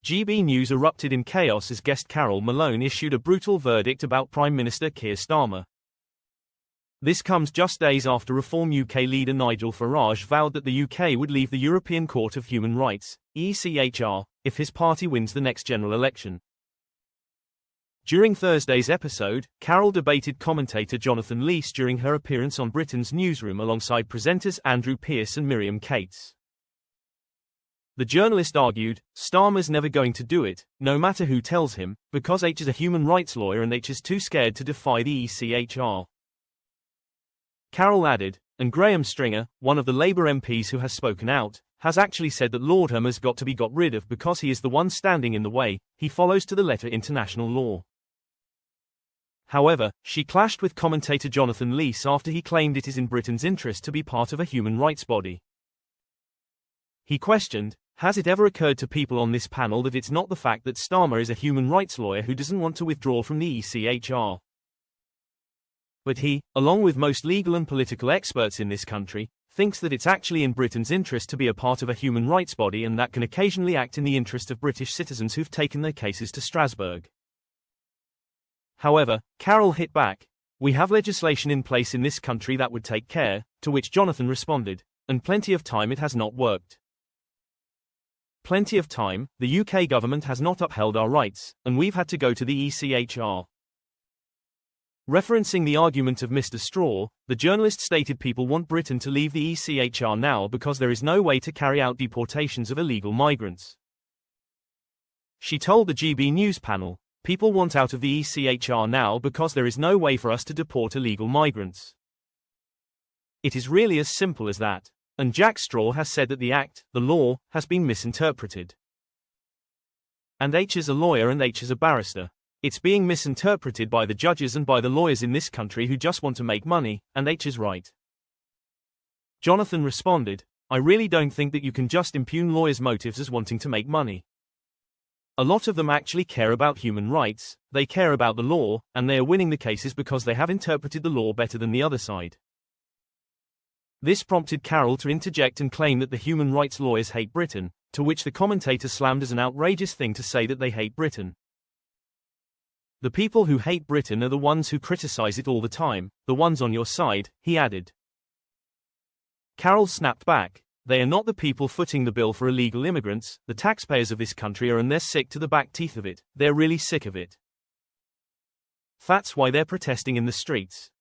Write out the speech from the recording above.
GB News erupted in chaos as guest Carole Malone issued a brutal verdict about Prime Minister Keir Starmer. This comes just days after Reform UK leader Nigel Farage vowed that the UK would leave the European Court of Human Rights, ECHR, if his party wins the next general election. During Thursday's episode, Carole debated commentator Jonathan Leese during her appearance on Britain's Newsroom alongside presenters Andrew Pearce and Miriam Cates. The journalist argued, Starmer's never going to do it, no matter who tells him, because H is a human rights lawyer and H is too scared to defy the ECHR. Carole added, and Graham Stringer, one of the Labour MPs who has spoken out, has actually said that Lord Hermer's got to be got rid of because he is the one standing in the way, he follows to the letter international law. However, she clashed with commentator Jonathan Leese after he claimed it is in Britain's interest to be part of a human rights body. He questioned, has it ever occurred to people on this panel that it's not the fact that Starmer is a human rights lawyer who doesn't want to withdraw from the ECHR? But he, along with most legal and political experts in this country, thinks that it's actually in Britain's interest to be a part of a human rights body and that can occasionally act in the interest of British citizens who've taken their cases to Strasbourg. However, Carole hit back, we have legislation in place in this country that would take care, to which Jonathan responded, and plenty of time it has not worked. Plenty of time, the UK government has not upheld our rights, and we've had to go to the ECHR. Referencing the argument of Mr. Straw, the journalist stated people want Britain to leave the ECHR now because there is no way to carry out deportations of illegal migrants. She told the GB News panel, people want out of the ECHR now because there is no way for us to deport illegal migrants. It is really as simple as that. And Jack Straw has said that the act, the law, has been misinterpreted. And H is a lawyer and H is a barrister. It's being misinterpreted by the judges and by the lawyers in this country who just want to make money, and H is right. Jonathan responded, I really don't think that you can just impugn lawyers' motives as wanting to make money. A lot of them actually care about human rights, they care about the law, and they are winning the cases because they have interpreted the law better than the other side. This prompted Carole to interject and claim that the human rights lawyers hate Britain, to which the commentator slammed as an outrageous thing to say that they hate Britain. The people who hate Britain are the ones who criticize it all the time, the ones on your side, he added. Carole snapped back, they are not the people footing the bill for illegal immigrants, the taxpayers of this country are and they're sick to the back teeth of it, they're really sick of it. That's why they're protesting in the streets.